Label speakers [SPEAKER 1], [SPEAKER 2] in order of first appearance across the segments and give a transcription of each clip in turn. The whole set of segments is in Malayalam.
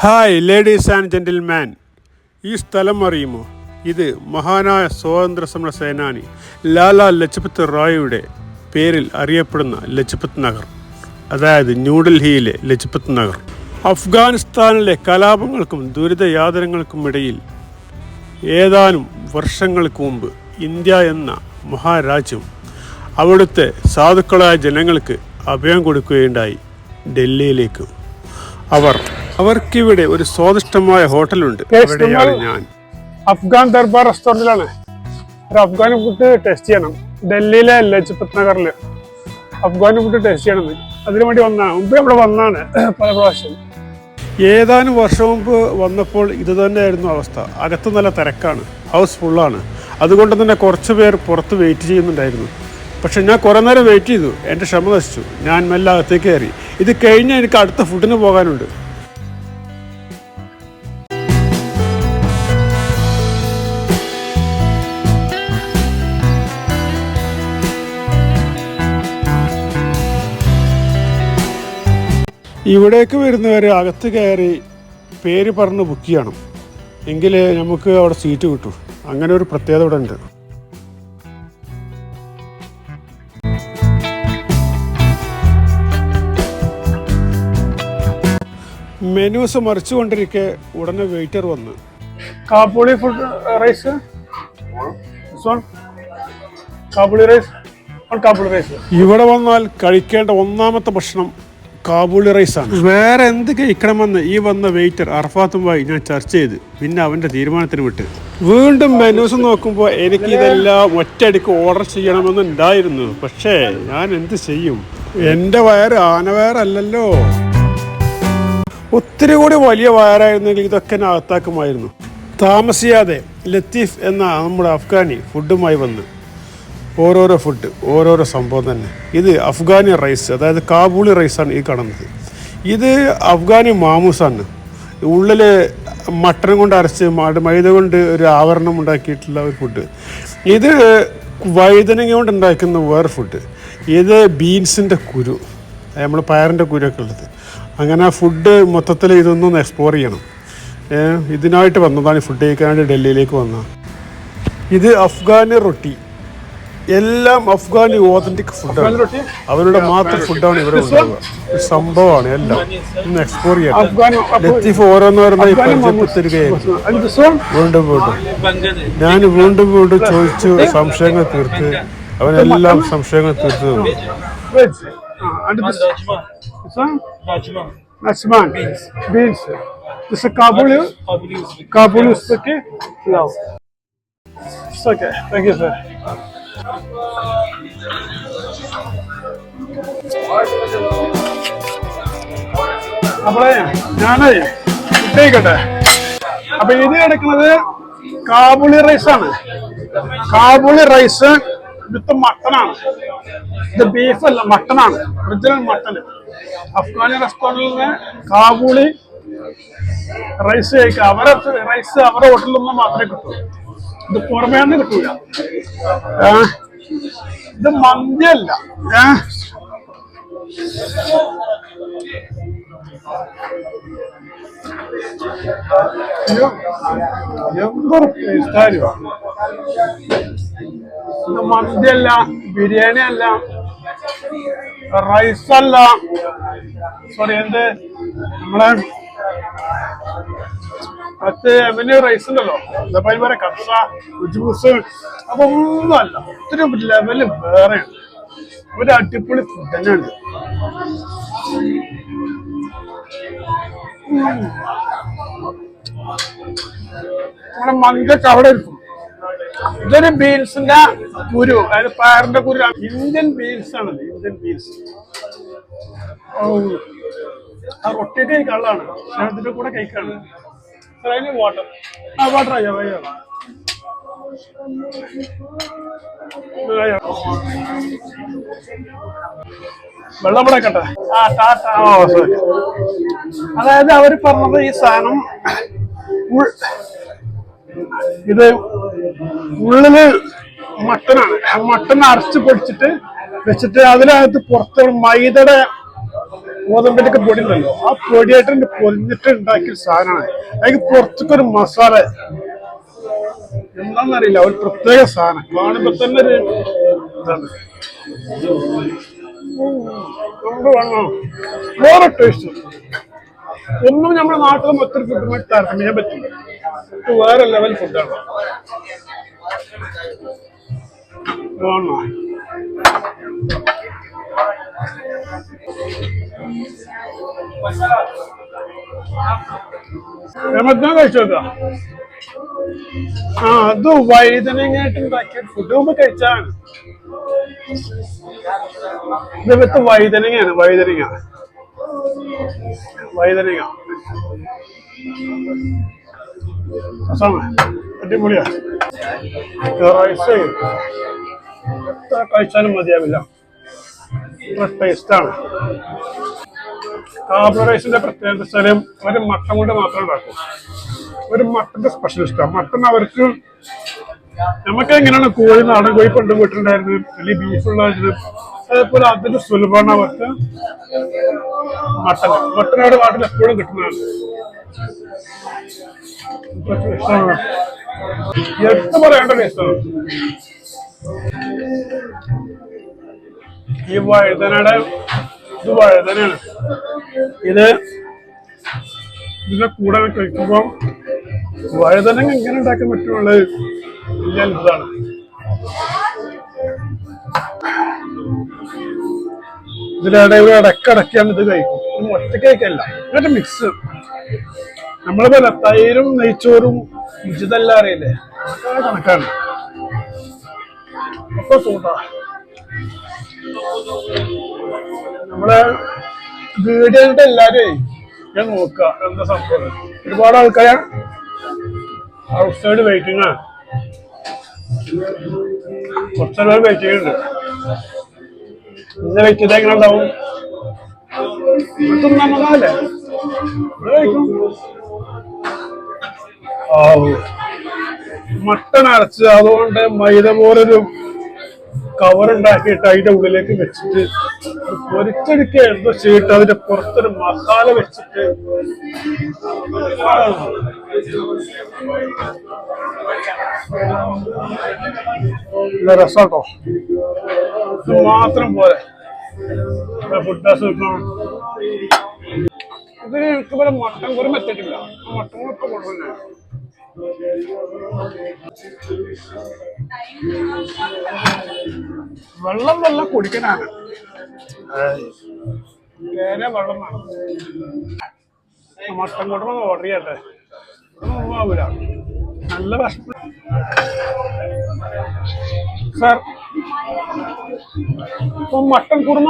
[SPEAKER 1] ഹായ് ലേഡീസ് ആൻഡ് ജെന്റിൽമാൻ, ഈ സ്ഥലം അറിയുമോ? ഇത് മഹാനായ സ്വാതന്ത്ര്യ സമര സേനാനി ലാലാ ലജ്പത് റായിയുടെ പേരിൽ അറിയപ്പെടുന്ന ലജ്പത് നഗർ, അതായത് ന്യൂഡൽഹിയിലെ ലജ്പത് നഗർ. അഫ്ഗാനിസ്ഥാനിലെ കലാപങ്ങൾക്കും ദുരിതയാതനകൾക്കും ഇടയിൽ ഏതാനും വർഷങ്ങൾക്ക് മുമ്പ് ഇന്ത്യ എന്ന മഹാരാജ്യം അവിടുത്തെ സാധുക്കളായ ജനങ്ങൾക്ക് അഭയം കൊടുക്കുകയുണ്ടായി. ഡൽഹിയിലേക്ക് അവർക്കിവിടെ ഒരു സ്വാദിഷ്ടമായ ഹോട്ടലുണ്ട്. അവിടെയാണ് ഞാൻ.
[SPEAKER 2] അഫ്ഗാൻ ദർബാർ റെസ്റ്റോറന്റിലാണ്. ഒരു അഫ്ഗാനി ഫുഡ് ടേസ്റ്റ് ചെയ്യണം. ഡൽഹിയിലെ ലജ്പത് നഗറില് അഫ്ഗാനി ഫുഡ് ടേസ്റ്റ് ചെയ്യണം. അതിനു വേണ്ടി വന്നതാണ്. മുമ്പ് ഇവിടെ വന്നാണ് പല പ്രാവശ്യം.
[SPEAKER 1] ഏതാനും വർഷം മുമ്പ് വന്നപ്പോൾ ഇത് തന്നെയായിരുന്നു അവസ്ഥ. അകത്ത് നല്ല തിരക്കാണ്, ഹൗസ് ഫുള്ളാണ്. അതുകൊണ്ട് തന്നെ കുറച്ച് പേർ പുറത്ത് വെയിറ്റ് ചെയ്യുന്നുണ്ടായിരുന്നു. പക്ഷെ ഞാൻ കുറേ നേരം വെയിറ്റ് ചെയ്തു. എൻ്റെ ക്ഷമ നശിച്ചു. ഞാൻ മെല്ലെ അകത്തേക്ക് കയറി. ഇത് കഴിഞ്ഞ് എനിക്ക് അടുത്ത ഫുഡിന് പോകാനുണ്ട്. ഇവിടേക്ക് വരുന്നവർ അകത്ത് കയറി പേര് പറഞ്ഞ് ബുക്ക് ചെയ്യണം, എങ്കിലേ നമുക്ക് അവിടെ സീറ്റ് കിട്ടൂ. അങ്ങനെ ഒരു പ്രത്യേകത ഇവിടെ ഉണ്ട്. മെനൂസ് മറിച്ചുകൊണ്ടിരിക്കെ ഉടനെ വെയിറ്റർ വന്ന്
[SPEAKER 2] Kabuli food rice, Kabuli rice.
[SPEAKER 1] ഇവിടെ വന്നാൽ കഴിക്കേണ്ട ഒന്നാമത്തെ ഭക്ഷണം കാബൂളി റൈസാണ്. വേറെ എന്ത് കഴിക്കണമെന്ന് ഈ വന്ന വെയിറ്റർ അർഫാത്തുമായി ഞാൻ ചർച്ച ചെയ്ത് പിന്നെ അവൻ്റെ തീരുമാനത്തിന് വിട്ട്. വീണ്ടും മെനൂസ് നോക്കുമ്പോൾ എനിക്ക് ഇതെല്ലാം ഒറ്റയടിക്ക് ഓർഡർ ചെയ്യണമെന്നുണ്ടായിരുന്നു. പക്ഷേ ഞാൻ എന്ത് ചെയ്യും? എൻ്റെ വയറ് ആനവയറല്ലല്ലോ. ഒത്തിരി കൂടി വലിയ വയറായിരുന്നെങ്കിൽ ഇതൊക്കെ ഞാൻ അകത്താക്കുമായിരുന്നു. താമസിയാതെ ലത്തീഫ് എന്ന നമ്മുടെ അഫ്ഗാനി ഫുഡുമായി വന്ന് ഓരോരോ ഫുഡ്, ഓരോരോ സംഭവം തന്നെ. ഇത് അഫ്ഗാനി റൈസ്, അതായത് കാബൂളി റൈസാണ് ഈ കാണുന്നത്. ഇത് അഫ്ഗാനി മാമൂസാണ്. ഉള്ളിൽ മട്ടൻ കൊണ്ട് അരച്ച് മൈദ കൊണ്ട് ഒരു ആവരണം ഉണ്ടാക്കിയിട്ടുള്ള ഒരു ഫുഡ്. ഇത് വഴുതനങ്ങ കൊണ്ട് ഉണ്ടാക്കുന്ന വേറെ ഫുഡ്. ഇത് ബീൻസിൻ്റെ കുരു, നമ്മൾ പയറിൻ്റെ കുരുവൊക്കെ ഉള്ളത്. അങ്ങനെ ആ ഫുഡ് മൊത്തത്തിൽ ഇതൊന്നും എക്സ്പ്ലോർ ചെയ്യണം. ഇതിനായിട്ട് വന്നതാണ്, ഫുഡ് കഴിക്കാനായിട്ട് ഡൽഹിയിലേക്ക് വന്നത്. ഇത് അഫ്ഗാനി റൊട്ടി, എല്ലാം അഫ്ഗാനി ഓതന്റിക് ഫുഡാണ്. അവരുടെ മാത്രം ഫുഡാണ് ഇവിടെ ഉണ്ടാവുക. സംഭവമാണ് എല്ലാം. ഇന്ന് എക്സ്പ്ലോർ ചെയ്യണം. ലത്തീഫ് ഓരോന്നോരോന്നായി പരിചയപ്പെടുത്തരുകയായിരുന്നു. ഞാൻ വീണ്ടും ചോദിച്ചു, സംശയങ്ങൾ തീർത്ത് അവനെല്ലാം സംശയങ്ങൾ തീർത്തു.
[SPEAKER 2] beans. This is Kabuli spaghetti. No. It's okay. Thank you, sir. അപ്പോഴേ ഞാനേ ഇട്ടേക്കട്ടെ. അപ്പൊ ഇത് എടുക്കുന്നത് കാബൂളി റൈസാണ്. കാബൂളി റൈസ് വിത്ത് മട്ടനാണ്. ഇത് ബീഫല്ല, മട്ടനാണ്. Original mutton. അഫ്ഗാനി റെസ്റ്റോറൻറ്റിൽ നിന്ന് കാബൂളി റൈസ് കഴിക്കുക. അവരെ റൈസ് അവരുടെ ഹോട്ടലിൽ നിന്ന് മാത്രമേ കിട്ടൂ. ഇത് പുറമേ നിന്ന് കിട്ടൂല. ഇത് മന്തിയല്ല. എന്തൊരു ടേസ്റ്റായിരുന്നു. ഇത് മന്തിയല്ല, ബിരിയാണി അല്ല, റൈസല്ല, സോറി എന്ത് നമ്മളെ മറ്റേ റൈസ് ഉണ്ടല്ലോ, ഇതേപോലെ കത്ത ജ്യൂസ്, അതൊന്നും അല്ല. ഒത്തിരി ലെവല് വേറെയാണ്. ഒരു അടിപൊളി ഫുഡ് തന്നെയുണ്ട്. നമ്മുടെ മന്തിയൊക്കെ അവിടെ ഇരിക്കും. ഇതൊരു ബീൻസിന്റെ കുരു, അതായത് പയറിന്റെ കുരു. ഇന്ത്യൻ ബീൻസ് ആണത്, ഇന്ത്യൻ ബീൻസ്. ആ റൊട്ടിയൊക്കെ കഴിക്കാനുള്ളതാണ്, ഇതിന്റെ കൂടെ കഴിക്കാണ്. വാട്ടർ, വാട്ടർ അയ്യോ അയ്യോ. വെള്ളം ഇവിടെ കട്ടെ. അതായത് അവര് പറഞ്ഞത് ഈ സാധനം ഇത് ഉള്ളില് മട്ടനാണ്. മട്ടൻ അരച്ച് പൊടിച്ചിട്ട് വെച്ചിട്ട് അതിനകത്ത് പുറത്ത് മൈദയുടെ ഗോതമ്പിന്റെ ഒക്കെ പൊടി ഉണ്ടല്ലോ, ആ പൊടിയായിട്ട് പൊരിഞ്ഞിട്ട് ഉണ്ടാക്കിയ സാധനമാണ്. അതിന് പുറത്തൊരു മസാല എന്താണെന്നറിയില്ല, ഒരു പ്രത്യേക സാധനം കാണുമ്പോ തന്നെ ഒരു ഇതാണ്. വേറെ ടേസ്റ്റ് ഒന്നും നമ്മുടെ നാട്ടിൽ മറ്റൊരു ഫുഡുമായി താരതമ്യം ചെയ്യാൻ പറ്റില്ല. ഇത് വേറെ ലെവൽ ഫുഡാണ്. ഞാൻ കഴിച്ചു നോക്കാം. അത് വഴുതനങ്ങായിട്ട് ഉണ്ടാക്കിയ ഫുഡ് മുമ്പ് കഴിച്ചാണ്. ഇത് വിത്ത് വഴുതനങ്ങയാണ്. വഴുതനങ്ങ അടിപൊളിയാ. റൈസ് എത്ര കഴിച്ചാലും മതിയാവില്ല, ടേസ്റ്റാണ്. കാബ് റൈസിന്റെ പ്രത്യേകത വെച്ചാൽ ഒരു മട്ടൻ കൊണ്ട് മാത്രം ഉണ്ടാക്കും. ഒരു മട്ടന്റെ സ്പെഷ്യലിസ്റ്റാണ് മട്ടൻ. അവർക്ക് നമുക്ക് എങ്ങനെയാണ് കോഴി, നാടൻ കോഴി പണ്ട് വീട്ടിലുണ്ടായിരുന്നു, വലിയ ബീഫുള്ളായിരുന്നു, അതേപോലെ അതിന്റെ സുലഭമാണ് അവർക്ക് മട്ടൻ. മട്ടനോട് നാട്ടിൽ എപ്പോഴും കിട്ടുന്നതാണ്. എടുത്ത് പറയേണ്ട ടേസ്റ്റാണ്. ഈ വഴുതനയുടെ ഇത് വഴുതനയാണ്. ഇതിന്റെ കൂടെ കഴിക്കുമ്പോൾ വഴുതന എങ്ങനെ ഉണ്ടാക്കാൻ പറ്റുള്ളത് വലിയ അത്ഭുതമാണ്. ഇതിനിടെ ഇടക്കിടക്കാണ് ഇത് കഴിക്കും. ഒറ്റ കഴിക്കല്ല, എന്നിട്ട് മിക്സ്. നമ്മളിപ്പോ തൈരും നെയ്ച്ചോറും ഉചിതല്ല അറിയില്ലേ, കണക്കാണ്. അപ്പൊ സൂട്ടാ നമ്മളെ വീടുകളുടെ എല്ലാരും ഞാൻ നോക്കുക എന്താ സംഭവം. ഒരുപാട് ആൾക്കാരെ ഔട്ട് സൈഡ് വെയിറ്റിംഗ് ആണ്. കുറച്ചുപേർ വെയിറ്റിംഗ് ഉണ്ട്. ഇന്ന് വെയിറ്റ് ചെയ്താൽ എങ്ങനെ ഉണ്ടാവും? നമുക്കല്ലേ മട്ടൺ അരച്ച് അതുകൊണ്ട് മൈദ പോലൊരു കവർ ഉണ്ടാക്കിയിട്ട് അതിന്റെ ഉള്ളിലേക്ക് വെച്ചിട്ട് പൊരിച്ചെടുക്കുക എന്തോ ചെയ്തിട്ട് അതിന്റെ പുറത്തൊരു മസാല വെച്ചിട്ട് രസാട്ടോ. ഇത് മാത്രം പോലെ ഫുഡ് കിട്ടണം. ഇതിന് എനിക്ക് പോലെ മട്ടൻ കുറുമ എത്തിയിട്ടില്ല. മട്ടൻ കുറുമ കൊണ്ടുവന്നെ വെള്ളം കുടിക്കാനാണ്. വെള്ളം വേണം. മട്ടൻ കുറുമ ഓർഡർ ചെയ്യട്ടെ, ആവൂല. നല്ല ഭക്ഷണം സാർ. ഇപ്പൊ മട്ടൻ കുറുമ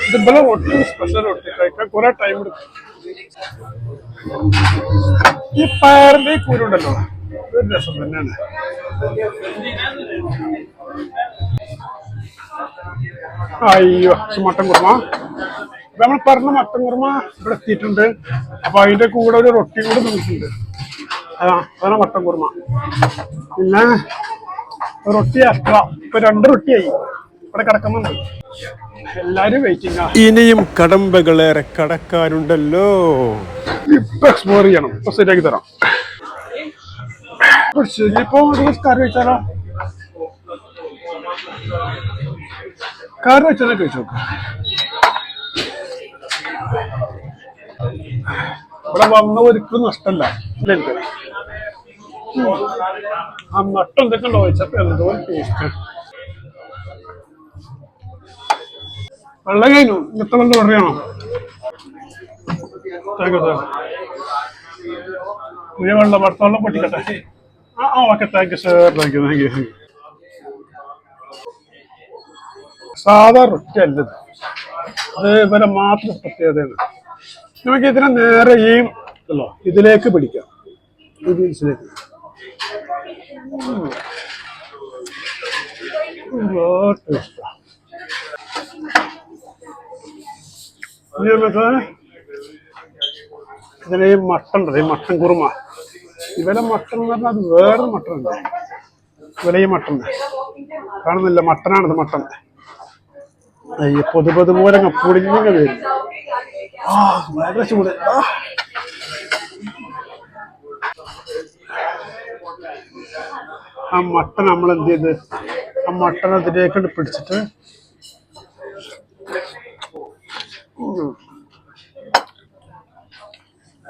[SPEAKER 2] ഇതുപോലെ റൊട്ടി, സ്പെഷ്യൽ റൊട്ടി കഴിക്കാൻ കുറെ ടൈം എടുക്കും. ഈ പയറിന്റെ കൂരുണ്ടല്ലോ, ഒരു രസം തന്നെയാണ്. അയ്യോ, മട്ടൻ കുറുമ ഇപ്പൊ നമ്മൾ പറഞ്ഞ മട്ടൻ കുറുമ ഇവിടെ എത്തിയിട്ടുണ്ട്. അപ്പൊ അതിന്റെ കൂടെ ഒരു റൊട്ടി കൂടെ നോക്കിയിട്ടുണ്ട്. അതാണ് മട്ടൻ കുറുമ. പിന്നെ റൊട്ടി എക്സ്ട്രാ ഇപ്പൊ 2 റൊട്ടിയായി ഇവിടെ കിടക്കുന്നുണ്ട്. എല്ലാരും വെയിറ്റിംഗ്.
[SPEAKER 1] ഇനിയും കടമ്പകളേറെ കടക്കാനുണ്ടല്ലോ.
[SPEAKER 2] ഇപ്പൊ എക്സ്പ്ലോർ ചെയ്യണം. ഇപ്പൊ ശരിയാക്കി തരാം. ഇപ്പൊ കറി വെച്ചാലോ? കറി വെച്ചാലേ കഴിച്ചു നോക്കാം. ഇവിടെ വന്ന ഒരിക്കലും നഷ്ടമല്ല. എനിക്ക് ആ നട്ടം എന്തൊക്കെ ഉണ്ടോ ചോദിച്ചപ്പോ എന്തോ ടേസ്റ്റ്. വെള്ളം കഴിഞ്ഞു. ഇന്നത്തെ വെള്ളം ഓർഡർ ചെയ്യണോ? Thank you sir. പുതിയ വെള്ളം, അടുത്ത വെള്ളം പൊട്ടിക്കട്ടെ. Okay, thank you sir. Thank you. സാധാ റൊട്ടി അല്ലത്, അത് ഇവരെ മാത്രം പ്രത്യേകതയാണ്. നമുക്ക് ഇതിനെ നേരെ ഈ ഇതിലേക്ക് പിടിക്കാം. ഇതിലേക്ക് ഇതിന് ഈ മട്ടൻ ഉണ്ടത്, ഈ മട്ടൻ കുറുമ ഇവരെ മട്ടൺ എന്ന് പറഞ്ഞാൽ അത് വേറൊരു മട്ടൺ ഉണ്ട്. ഇവരെ ഈ മട്ടൺ കാണുന്നില്ല, മട്ടനാണിത്, മട്ടൺ. ഈ പൊതു പോലെ പൊടിഞ്ഞ വരും. വളരെ ചൂട്. ആ മട്ടൺ നമ്മൾ എന്ത് ചെയ്ത് ആ മട്ടൺ അതിലേക്ക് പിടിച്ചിട്ട്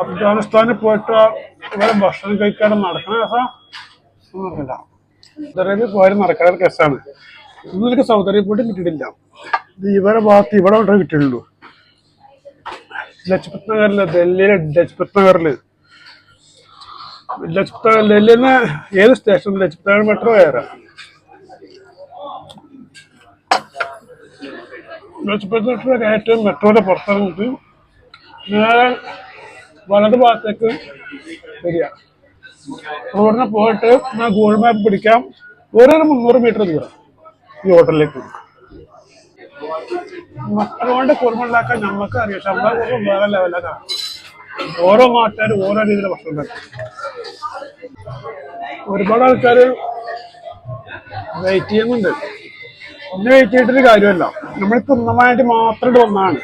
[SPEAKER 2] അഫ്ഗാനിസ്ഥാനിൽ പോയിട്ട് ഇവിടെ ഭക്ഷണം കഴിക്കാതെ നടക്കണ രസം അറിയില്ല. സൗദി അറേബ്യ പോയാലും നടക്കാതെ രസമാണ്. ഇന്നും എനിക്ക് സൗദി അറേബ്യ പോയിട്ട് കിട്ടിയിട്ടില്ല. ഇത് ഇവരെ ഭാഗത്ത് ഇവിടെ കൊണ്ടേ കിട്ടിയുള്ളൂ. ലജ്പത് നഗറില്, ഡൽഹിയിലെ ലജ്പത് നഗറില്, ഡൽഹിയിൽ നിന്ന് ഏത് സ്റ്റേഷൻ? ലജ്പത് നഗർ മെട്രോ കയറാം. ലജ്പത് മെട്രോ കയറ്റം മെട്രോയുടെ പുറത്തിറങ്ങിട്ട് നേരെ വലത് ഭാഗത്തേക്ക് വരിക. റോഡിനെ പോയിട്ട് ഗൂഗിൾ മാപ്പ് പിടിക്കാം. ഒരു 300 മീറ്റർ ദൂരം ഈ ഹോട്ടലിലേക്ക്. മക്കളോണ്ട് കുറുമ ഉണ്ടാക്കാൻ നമുക്ക് അറിയാം. ശമ്പള കുറുമ വേറെ ലെവലൊക്കെ. ഓരോ നാട്ടുകാരും ഓരോ രീതിയിലെ ഭക്ഷണം ഉണ്ടാക്കും. ഒരുപാട് ആൾക്കാർ വെയിറ്റ് ചെയ്യുന്നുണ്ട്. ഇന്ന് വെയിറ്റ് ചെയ്തിട്ടൊരു കാര്യമല്ല. നമ്മൾ തിന്നമായിട്ട് മാത്രം വന്നതാണ്.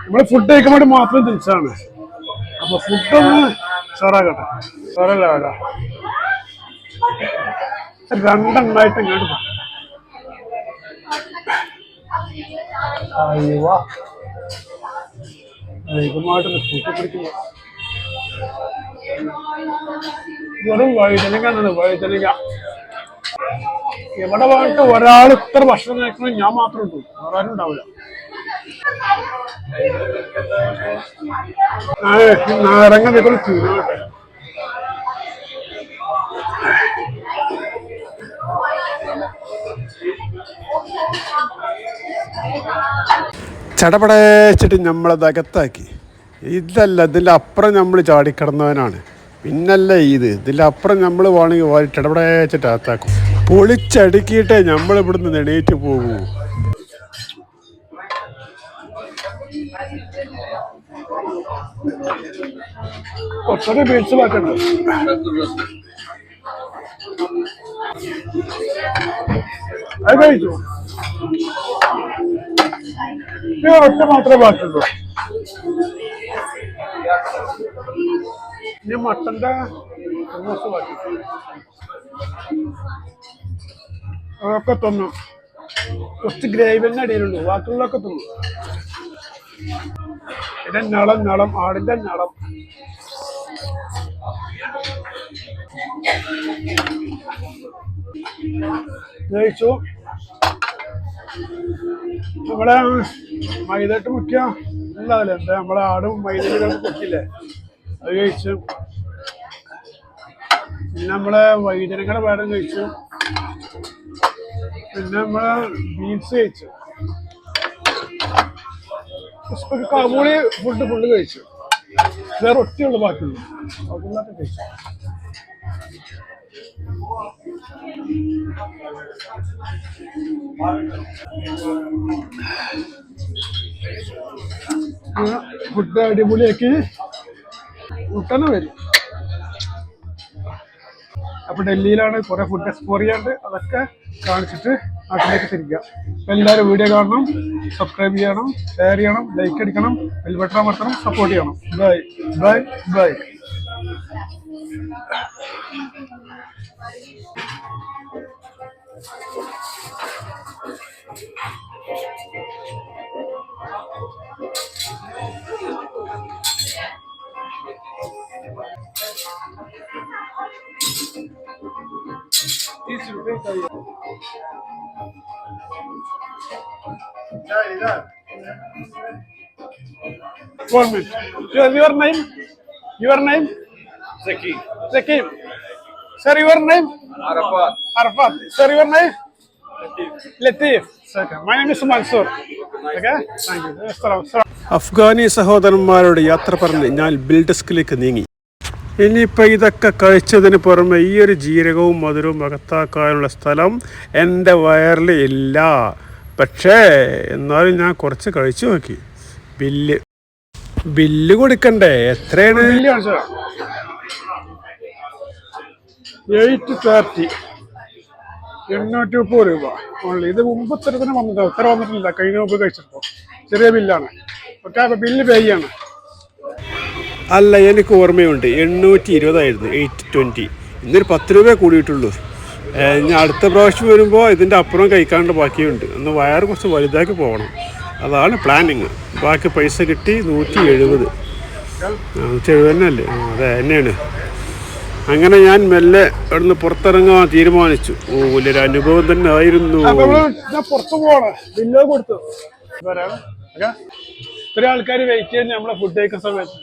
[SPEAKER 2] നമ്മൾ ഫുഡ് കഴിക്കാൻ വേണ്ടി മാത്രം തിരിച്ചാണ്. അപ്പൊ ഫുഡൊന്ന് ചോറാകട്ടെ. ചോറല്ല വേണ്ട, രണ്ടെണ്ണായിട്ട് ഇങ്ങോട്ട് കൂട്ടിപ്പിടിക്കുന്നു. വെറും വഴുതനങ്ങ. വഴുതനങ്ങ എവിടെ പോയിട്ട് ഒരാൾ ഇത്ര ഭക്ഷണം കഴിക്കണം, ഞാൻ മാത്രം ഉണ്ട്, വേറെ ആരും ഉണ്ടാവില്ല. നാരങ്ങ ഇതേപോലെ ചൂടാകട്ടെ.
[SPEAKER 1] ചടപടച്ചിട്ട് നമ്മളത് അകത്താക്കി. ഇതല്ല, ഇതിൻ്റെ അപ്പുറം നമ്മൾ ചാടിക്കിടന്നവനാണ്. പിന്നല്ല ഇതിൻ്റെ അപ്പുറം നമ്മൾ വേണമെങ്കിൽ ചടപടച്ചിട്ട് അകത്താക്കും. പൊളിച്ചടുക്കിയിട്ടേ നമ്മൾ ഇവിടുന്ന് എണീറ്റ് പോകൂ.
[SPEAKER 2] കുറച്ചൊക്കെ ബീച്ച് ബാക്കുണ്ട്. അത് കഴിച്ചു. ഒറ്റ മാത്രമേ ബാക്കിയുള്ളൂ. ഇനി മട്ടന്റെ ബാക്കി അതൊക്കെ തിന്നു. കുറച്ച് ഗ്രേവി തന്നെ അടിയിലുള്ളൂ, ബാക്കിയുള്ളതൊക്കെ തിന്നു. പിന്നെ നളം ആടിന്റെ നളം. കഴിച്ചു. നമ്മളെ മൈദട്ട് മുക്കിയ ഉണ്ടാവില്ലേ, എന്താ നമ്മളെ ആടും മൈദയിലൊക്കെ പൊക്കില്ലേ, അത് കഴിച്ചു. പിന്നെ നമ്മളെ വൈദ്യനങ്ങളുടെ പാടം കഴിച്ചു. പിന്നെ നമ്മളെ ബീൻസ് കഴിച്ചു. കാബൂളി ഫുള്ള് കഴിച്ചു. വേറെ ഒറ്റയുള്ളൂ ബാക്കിയുള്ളൂ, ബാക്കിയുള്ളതൊക്കെ കഴിച്ചു. ഫുഡ് അടിപൊളിയാക്കി മുട്ടനെ വരും. അപ്പൊ ഡൽഹിയിലാണ് കുറെ ഫുഡ് എക്സ്പ്ലോർ ചെയ്യാണ്ട്, അതൊക്കെ കാണിച്ചിട്ട് നാട്ടിലേക്ക് തിരിക്കുക. അപ്പൊ എല്ലാവരും വീഡിയോ കാണണം, സബ്സ്ക്രൈബ് ചെയ്യണം, ഷെയർ ചെയ്യണം, ലൈക്ക് അടിക്കണം, ബെൽ ബട്ടൺ അമർത്തണം, സപ്പോർട്ട് ചെയ്യണം. Bye bye bye. One minute. Your name? Your name?
[SPEAKER 3] Zaki.
[SPEAKER 2] Zakim. Sir, your name?
[SPEAKER 3] Arafat.
[SPEAKER 2] Arafat. Sir, your name?
[SPEAKER 3] Latif.
[SPEAKER 2] Latif. Okay. My name is Mansoor. Okay? Thank you. Assalamu.
[SPEAKER 1] അഫ്ഗാനി സഹോദരന്മാരോട് യാത്ര പറഞ്ഞ് ഞാൻ ബിൽഡസ്കിലേക്ക് നീങ്ങി. ഇനിയിപ്പോൾ ഇതൊക്കെ കഴിച്ചതിന് പുറമെ ഈ ഒരു ജീരകവും മധുരവും അകത്താക്കാനുള്ള സ്ഥലം എൻ്റെ വയറിൽ ഇല്ല. പക്ഷേ എന്നാലും ഞാൻ കുറച്ച് കഴിച്ചു നോക്കി. ബില്ല് കൊടുക്കണ്ടേ? എത്രയാണ്?
[SPEAKER 2] 830 830 രൂപ ഓൺലി. ഇത് മുമ്പ് ഇത്തരത്തിന് വന്നിട്ട് ഇത്ര വന്നിട്ടില്ല, കഴിഞ്ഞ മുമ്പ് കഴിച്ചപ്പോ ചെറിയ ബില്ലാണ്. ഓക്കെ, അപ്പൊ ബില്ല് പേ ചെയ്യാണ്.
[SPEAKER 1] അല്ല, എനിക്ക് ഓർമ്മയുണ്ട് 820 820. ഇന്നൊരു 10 രൂപ കൂടിയിട്ടുള്ളൂ. ഞാൻ അടുത്ത പ്രാവശ്യം വരുമ്പോൾ ഇതിൻ്റെ അപ്പുറം കഴിക്കാണ്ട് ബാക്കിയുണ്ട്. ഒന്ന് വയറ് കുറച്ച് വലുതാക്കി പോകണം, അതാണ് പ്ലാനിങ്. ബാക്കി പൈസ കിട്ടി 170. 170 തന്നെയല്ലേ? അതെ തന്നെയാണ്. അങ്ങനെ ഞാൻ മെല്ലെ അവിടുന്ന് പുറത്തിറങ്ങാൻ തീരുമാനിച്ചു. വലിയൊരു അനുഭവം തന്നെ ആയിരുന്നു.
[SPEAKER 2] പുറത്തു പോവാണ്, ബില്ല് കൊടുത്തു. ഇത്ര ആൾക്കാർ വെയിറ്റ് ചെയ്യുന്ന നമ്മളെ ഫുഡ് കഴിക്കുന്ന സമയത്ത്.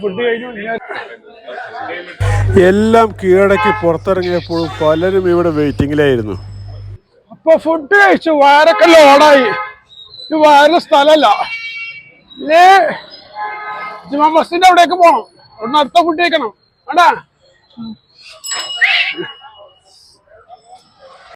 [SPEAKER 2] ഫുഡ് കഴിഞ്ഞു
[SPEAKER 1] എല്ലാം കീഴടക്കി പുറത്തിറങ്ങിയപ്പോഴും പലരും ഇവിടെ വെയിറ്റിങ്ങിലായിരുന്നു.
[SPEAKER 2] അപ്പൊ ഫുഡ് കഴിച്ചു, വയറൊക്കെ ലോഡായി. ഇത് വയറിന് സ്ഥലമല്ല. ജുമാ മസ്ജിദിന്റെ അവിടേക്ക് പോകണം, അവിടുന്ന് അടുത്ത ഫുഡ് കഴിക്കണം. വേണ്ടാ